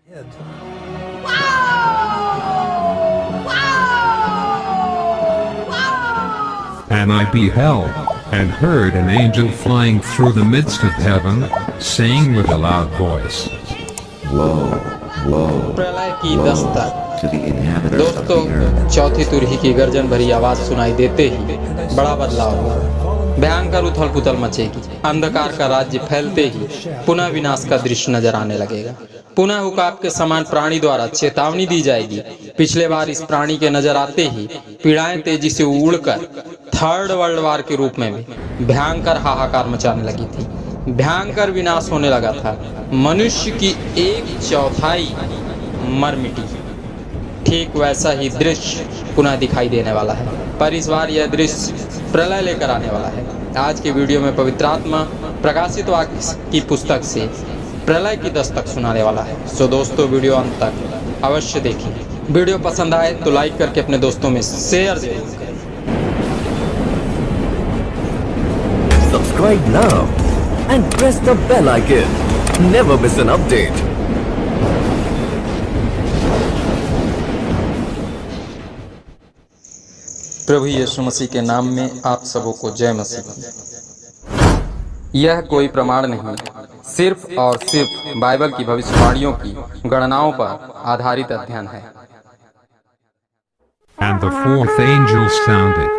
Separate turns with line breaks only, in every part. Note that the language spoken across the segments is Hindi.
And I beheld, and heard an angel flying through the midst of heaven, saying with a loud voice,
Woe, woe,
प्रलय की Dastak.
to the inhabitants of
दोस्तों,
the earth.
चौथी तुरही की गर्जन भरी आवाज सुनाई देते ही बड़ा बदलाव होगा। भयंकर उथल पुथल मचेगी। अंधकार का राज्य फैलते ही पुनः विनाश का दृश्य नजर आने लगेगा। पुनः हुकाब के समान प्राणी द्वारा चेतावनी दी जाएगी। पिछले बार इस प्राणी के नजर आते ही पीड़ाएं तेजी से उड़कर थर्ड वर्ल्ड वार के रूप में भी भयंकर हाहाकार मचाने लगी थी। भयंकर विनाश होने लगा था। मनुष्य की 1/4 मर मिटी। ठीक वैसा ही दृश्य पुनः दिखाई देने वाला है, पर इस बार यह दृश्य प्रलय लेकर आने वाला है। आज के वीडियो में पवित्र आत्मा प्रकाशित वाक्य की पुस्तक से प्रलय की दस्तक सुनाने वाला है। सो दोस्तों, वीडियो अंत तक अवश्य देखें। वीडियो पसंद आए तो लाइक करके अपने दोस्तों में शेयर जरूर करें।
Subscribe now and press the bell icon. Never miss an update.
प्रभु यीशु मसीह के नाम में आप सबों को जय मसीह। यह कोई प्रमाण नहीं, सिर्फ और सिर्फ बाइबल की भविष्यवाणियों की गणनाओं पर आधारित अध्ययन है।
and the fourth angel sounded.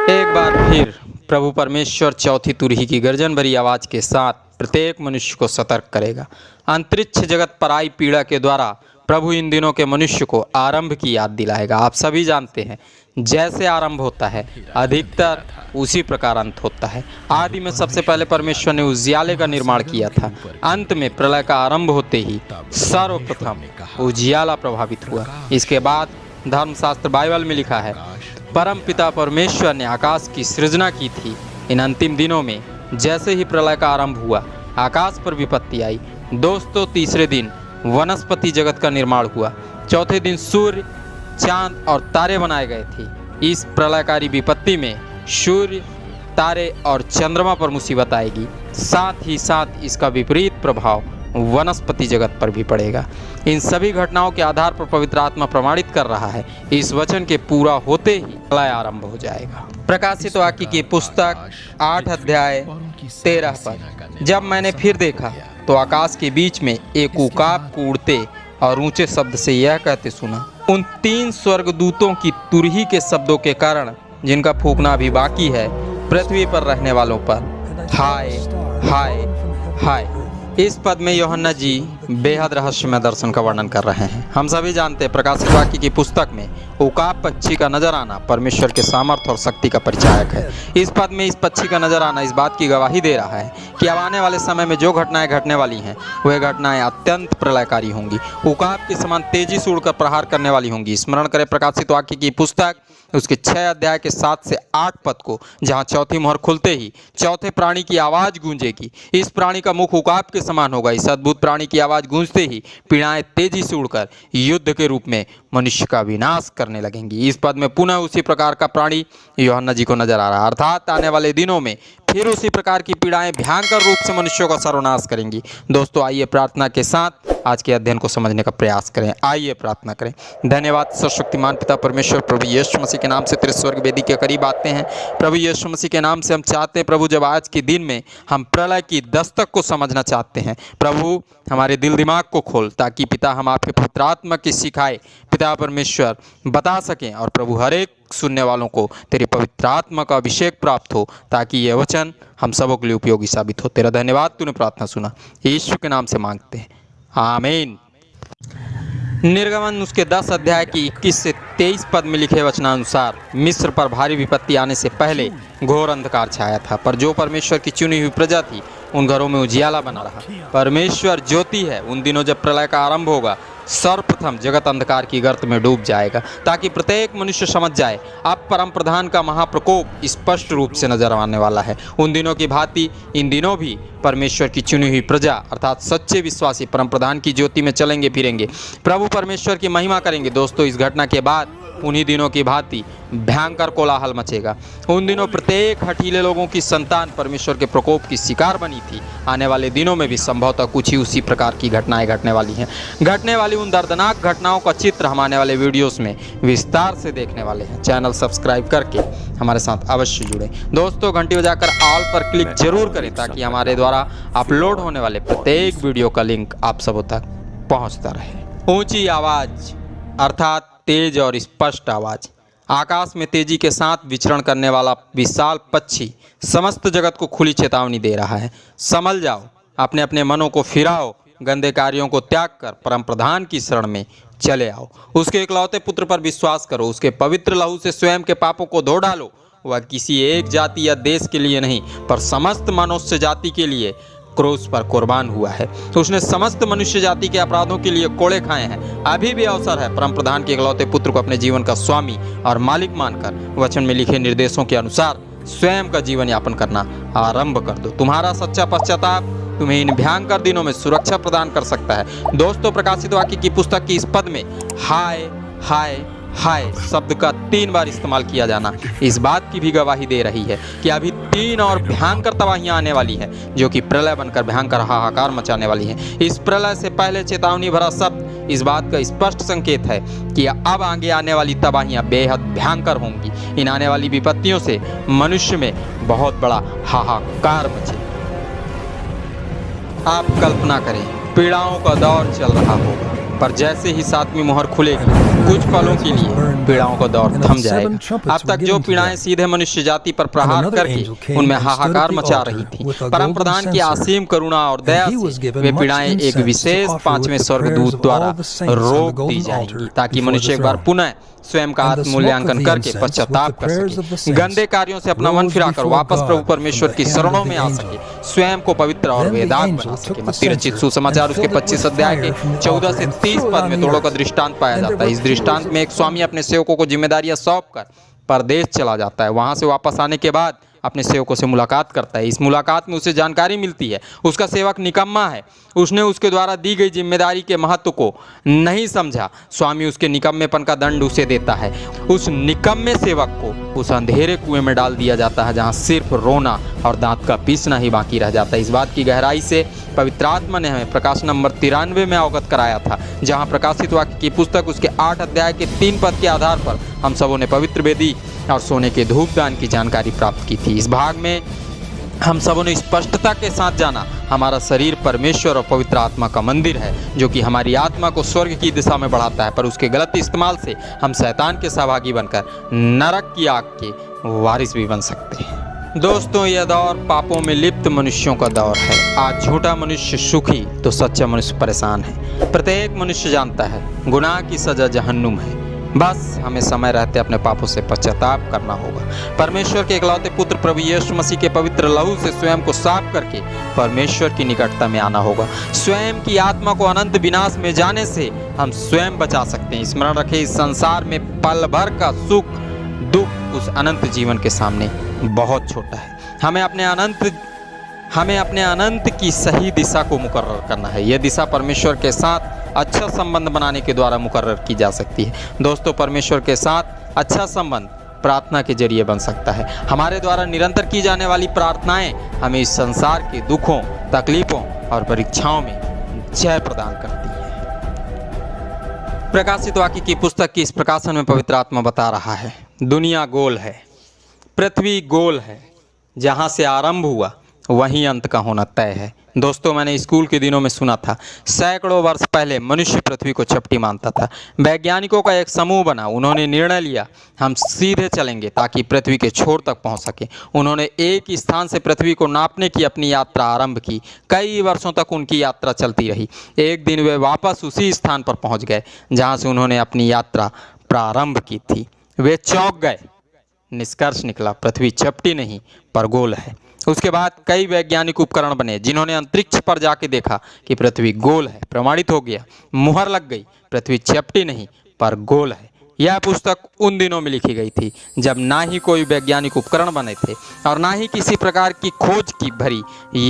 एक बार फिर प्रभु परमेश्वर चौथी तुरही की गर्जन भरी आवाज के साथ प्रत्येक मनुष्य को सतर्क करेगा। अंतरिक्ष जगत पर आई पीड़ा के द्वारा प्रभु इन दिनों के मनुष्य को आरंभ की याद दिलाएगा। आप सभी जानते हैं, जैसे आरंभ होता है अधिकतर उसी प्रकार अंत होता है। आदि में सबसे पहले परमेश्वर ने उजियाले का निर्माण किया था। अंत में प्रलय का आरंभ होते ही सर्वप्रथम उजियाला प्रभावित हुआ। इसके बाद धर्मशास्त्र बाइबल में लिखा है, परम पिता परमेश्वर ने आकाश की सृजना की थी। इन अंतिम दिनों में जैसे ही प्रलय का आरंभ हुआ, आकाश पर विपत्ति आई। दोस्तों, तीसरे दिन वनस्पति जगत का निर्माण हुआ। चौथे दिन सूर्य, चांद और तारे बनाए गए थे। इस प्रलयकारी विपत्ति में सूर्य, तारे और चंद्रमा पर मुसीबत आएगी। साथ ही साथ इसका विपरीत प्रभाव वनस्पति जगत पर भी पड़ेगा। इन सभी घटनाओं के आधार पर पवित्र आत्मा प्रमाणित कर रहा है, इस वचन के पूरा होते ही प्रलय आरंभ हो जाएगा। प्रकाशित वाक्य की पुस्तक 8 अध्याय 13 पद। जब मैंने फिर देखा तो आकाश के बीच में एक उकाब को उड़ते और ऊंचे शब्द से यह कहते सुना, उन 3 स्वर्गदूतों की तुरही के शब्दों के कारण, जिनका फूंकना भी बाकी है, पृथ्वी पर रहने वालों पर हाय हाय हाय। इस पद में यूहन्ना जी बेहद रहस्यमय दर्शन का वर्णन कर रहे हैं। हम सभी जानते हैं, प्रकाशित वाक्य की पुस्तक में उकाब पक्षी का नजर आना परमेश्वर के सामर्थ्य और शक्ति का परिचायक है। इस पद में इस पक्षी का नजर आना इस बात की गवाही दे रहा है कि अब आने वाले समय में जो घटनाएं घटने वाली हैं, वह घटनाएं अत्यंत प्रलयकारी होंगी। उकाब के समान तेजी से उड़कर प्रहार करने वाली होंगी। स्मरण करें प्रकाशित वाक्य की पुस्तक उसके 6 अध्याय के 7 से 8 पद को, जहां चौथी मोहर खुलते ही चौथे प्राणी की आवाज गूंजेगी। इस प्राणी का मुख उकाब के समान होगा। इस अद्भुत प्राणी की आवाज गूंजते ही पीड़ाएं तेजी से उड़कर युद्ध के रूप में मनुष्य का विनाश करने लगेंगी। इस पद में पुनः उसी प्रकार का प्राणी यूहन्ना जी को नजर आ रहा है, अर्थात आने वाले दिनों में फिर उसी प्रकार की पीड़ाएं भयंकर रूप से मनुष्यों का सर्वनाश करेंगी। दोस्तों, आइए प्रार्थना के साथ आज के अध्ययन को समझने का प्रयास करें। आइए प्रार्थना करें। धन्यवाद सर्वशक्तिमान पिता परमेश्वर, प्रभु यीशु मसीह के नाम से तेरे स्वर्ग वेदी के करीब आते हैं। प्रभु यीशु मसीह के नाम से हम चाहते हैं प्रभु, जब आज के दिन में हम प्रलय की दस्तक को समझना चाहते हैं, प्रभु हमारे दिल दिमाग को खोल, ताकि पिता हम आपके पवित्र आत्मा की सिखाए पिता परमेश्वर बता सकें, और प्रभु हर एक सुनने वालों को तेरे पवित्र आत्मा का अभिषेक प्राप्त हो, ताकि यह वचन हम सबों के लिए उपयोगी साबित हो। तेरा धन्यवाद, तूने प्रार्थना सुना, यीशु के नाम से मांगते हैं, आमीन। निर्गमन उसके 10 अध्याय की 21 से 23 पद में लिखे वचनानुसार मिस्र पर भारी विपत्ति आने से पहले घोर अंधकार छाया था, पर जो परमेश्वर की चुनी हुई प्रजा थी उन घरों में उजियाला बना रहा। परमेश्वर ज्योति है। उन दिनों जब प्रलय का आरंभ होगा, सर्वप्रथम जगत अंधकार की गर्त में डूब जाएगा, ताकि प्रत्येक मनुष्य समझ जाए अब परम प्रधान का महाप्रकोप स्पष्ट रूप से नजर आने वाला है। उन दिनों की भांति इन दिनों भी परमेश्वर की चुनी हुई प्रजा अर्थात सच्चे विश्वासी परम प्रधान की ज्योति में चलेंगे फिरेंगे, प्रभु परमेश्वर की महिमा करेंगे। दोस्तों, इस घटना के बाद उन्हीं दिनों की भांति भयंकर कोलाहल मचेगा। उन दिनों प्रत्येक हठीले लोगों की संतान परमेश्वर के प्रकोप की शिकार बनी थी। आने वाले दिनों में भी संभवतः कुछ ही उसी प्रकार की घटनाएं घटने वाली हैं। घटने वाली उन दर्दनाक घटनाओं का चित्र हम आने वाले वीडियोस में विस्तार से देखने वाले हैं। चैनल सब्सक्राइब करके हमारे साथ अवश्य जुड़ें। दोस्तों, घंटी बजाकर ऑल पर क्लिक जरूर करें ताकि हमारे द्वारा अपलोड होने वाले प्रत्येक वीडियो का लिंक आप सबों तक पहुंचता रहे। ऊंची आवाज अर्थात तेज और स्पष्ट आवाज। आकाश में तेजी के साथ विचरण करने वाला विशाल पक्षी समस्त जगत को खुली चेतावनी दे रहा है। संभल जाओ, अपने अपने मनों को फिराओ, गंदे कार्यों को त्याग कर परम प्रधान की शरण में चले आओ। उसके इकलौते पुत्र पर विश्वास करो, उसके पवित्र लहू से स्वयं के पापों को धो डालो। वह किसी एक जाति या देश के लिए नहीं पर समस्त मनुष्य जाति के लिए क्रूस पर कुर्बान हुआ है। तो उसने समस्त मनुष्य जाति के अपराधों के लिए कोड़े खाए हैं। अभी भी अवसर है परम प्रधान के इकलौते पुत्र को अपने जीवन का स्वामी और मालिक मानकर वचन में लिखे निर्देशों के अनुसार स्वयं का जीवन यापन करना आरंभ कर दो। तुम्हारा सच्चा पश्चाताप तुम्हें इन भयंकर दिनों में सुरक्षा प्रदान कर सकता है। दोस्तों, प्रकाशित वाक्य की पुस्तक की इस पद में हाय हाय हाय शब्द का 3 बार इस्तेमाल किया जाना इस बात की भी गवाही दे रही है कि अभी 3 और भयंकर तबाहियां आने वाली हैं, जो कि प्रलय बनकर भयंकर हाहाकार मचाने वाली हैं। इस प्रलय से पहले चेतावनी भरा शब्द इस बात का स्पष्ट संकेत है कि अब आगे आने वाली तबाहियां बेहद भयंकर होंगी। इन आने वाली विपत्तियों से मनुष्य में बहुत बड़ा हाहाकार मचे। आप कल्पना करें, पीड़ाओं का दौर चल रहा होगा, पर जैसे ही 7वीं मोहर खुलेगी कुछ पलों के लिए पीड़ाओं का दौर थम जाएगा। अब तक जो पीड़ाएं सीधे मनुष्य जाति पर प्रहार करके उनमें हाहाकार मचा रही थी, परम प्रधान की असीम करुणा और दया से वे पीड़ाएं एक विशेष 5वें स्वर्गदूत द्वारा रोक दी जाएंगी ताकि मनुष्य एक बार पुनः स्वयं का आत्ममूल्यांकन करके पश्चाताप कर सके, गंदे कार्यों से अपना मन फिराकर वापस प्रभु परमेश्वर की शरणों में आ सके, स्वयं को पवित्र और वेदांत बना सके। मत्ती रचित सुसमाचार उसके 25 अध्याय के 14 से 30 पद में तोड़ों का दृष्टांत पाया जाता है। इस दृष्टांत में एक स्वामी अपने सेवकों को जिम्मेदारियां सौंपकर परदेश चला जाता है। वहां से वापस आने के बाद अपने सेवकों से मुलाकात करता है। इस मुलाकात में उसे जानकारी मिलती है उसका सेवक निकम्मा है, उसने उसके द्वारा दी गई जिम्मेदारी के महत्व को नहीं समझा। स्वामी उसके निकम्मेपन का दंड उसे देता है। उस निकम्मे सेवक को उस अंधेरे कुएं में डाल दिया जाता है जहां सिर्फ रोना और दांत का पीसना ही बाकी रह जाता है। इस बात की गहराई से पवित्र आत्मा ने हमें प्रकाश नंबर 93 में अवगत कराया था, जहां प्रकाशित वाक्य की पुस्तक उसके 8 अध्याय के 3 पद के आधार पर हम सबों ने पवित्र वेदी और सोने के धूपदान की जानकारी प्राप्त की थी। इस भाग में हम सबों ने स्पष्टता के साथ जाना हमारा शरीर परमेश्वर और पवित्र आत्मा का मंदिर है, जो कि हमारी आत्मा को स्वर्ग की दिशा में बढ़ाता है, पर उसके गलत इस्तेमाल से हम शैतान के सहभागी बनकर नरक की आग के वारिस भी बन सकते हैं। दोस्तों, यह दौर पापों में लिप्त मनुष्यों का दौर है। आज झूठा मनुष्य सुखी तो सच्चा मनुष्य परेशान है। प्रत्येक मनुष्य जानता है गुनाह की सजा जहन्नुम है। बस हमें समय रहते अपने पापों से पश्चाताप करना होगा। परमेश्वर के इकलौते पुत्र प्रभु यीशु मसीह के पवित्र लहू से स्वयं को साफ करके परमेश्वर की निकटता में आना होगा। स्वयं की आत्मा को अनंत विनाश में जाने से हम स्वयं बचा सकते हैं। स्मरण रखें, इस संसार में पल भर का सुख दुख उस अनंत जीवन के सामने बहुत छोटा है। हमें अपने अनंत की सही दिशा को मुकर्रर करना है। यह दिशा परमेश्वर के साथ अच्छा संबंध बनाने के द्वारा मुकर्रर की जा सकती है। दोस्तों, परमेश्वर के साथ अच्छा संबंध प्रार्थना के जरिए बन सकता है। हमारे द्वारा निरंतर की जाने वाली प्रार्थनाएं हमें इस संसार के दुखों, तकलीफों और परीक्षाओं में जय प्रदान करती हैं। प्रकाशित वाक्य की पुस्तक की इस प्रकाशन में पवित्र आत्मा बता रहा है, दुनिया गोल है, पृथ्वी गोल है, जहाँ से आरंभ हुआ वहीं अंत का होना तय है। दोस्तों, मैंने स्कूल के दिनों में सुना था सैकड़ों वर्ष पहले मनुष्य पृथ्वी को चपटी मानता था। वैज्ञानिकों का एक समूह बना, उन्होंने निर्णय लिया हम सीधे चलेंगे ताकि पृथ्वी के छोर तक पहुंच सके। उन्होंने एक स्थान से पृथ्वी को नापने की अपनी यात्रा आरंभ की। कई वर्षों तक उनकी यात्रा चलती रही। एक दिन वे वापस उसी स्थान पर पहुँच गए जहाँ से उन्होंने अपनी यात्रा प्रारंभ की थी। वे चौंक गए। निष्कर्ष निकला पृथ्वी चपटी नहीं पर गोल है। उसके बाद कई वैज्ञानिक उपकरण बने जिन्होंने अंतरिक्ष पर जाके देखा कि पृथ्वी गोल है। प्रमाणित हो गया, मुहर लग गई, पृथ्वी चपटी नहीं पर गोल है। यह पुस्तक उन दिनों में लिखी गई थी जब ना ही कोई वैज्ञानिक उपकरण बने थे और ना ही किसी प्रकार की खोज की भरी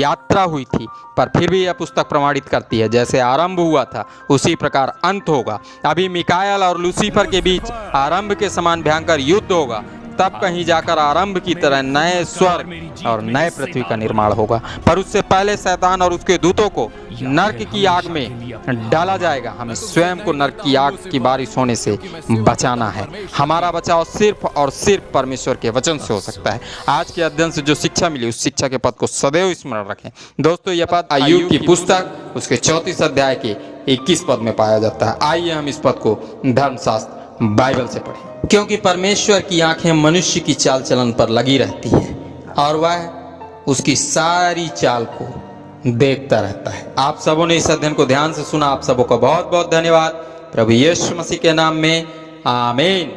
यात्रा हुई थी, पर फिर भी यह पुस्तक प्रमाणित करती है जैसे आरंभ हुआ था उसी प्रकार अंत होगा। अभी मिकाएल और लूसीफर के बीच आरंभ के समान भयंकर युद्ध होगा, तब कहीं जाकर आरंभ की तरह नए स्वर्ग और नए पृथ्वी का निर्माण होगा। पर उससे पहले शैतान और उसके दूतों को नरक की आग में डाला जाएगा। हमें स्वयं को नरक की आग की बारिश होने से बचाना है। हमारा बचाव सिर्फ और सिर्फ परमेश्वर के वचन से हो सकता है। आज के अध्ययन से जो शिक्षा मिली उस शिक्षा के पद को सदैव स्मरण रखें। दोस्तों, यह पद अय्यूब की पुस्तक उसके 34 अध्याय के 21 पद में पाया जाता है। आइए हम इस पद को धर्मशास्त्र बाइबल से पढ़ें। क्योंकि परमेश्वर की आंखें मनुष्य की चाल चलन पर लगी रहती है और वह उसकी सारी चाल को देखता रहता है। आप सबों ने इस अध्ययन को ध्यान से सुना। आप सबों का बहुत बहुत धन्यवाद। प्रभु यीशु मसीह के नाम में आमीन।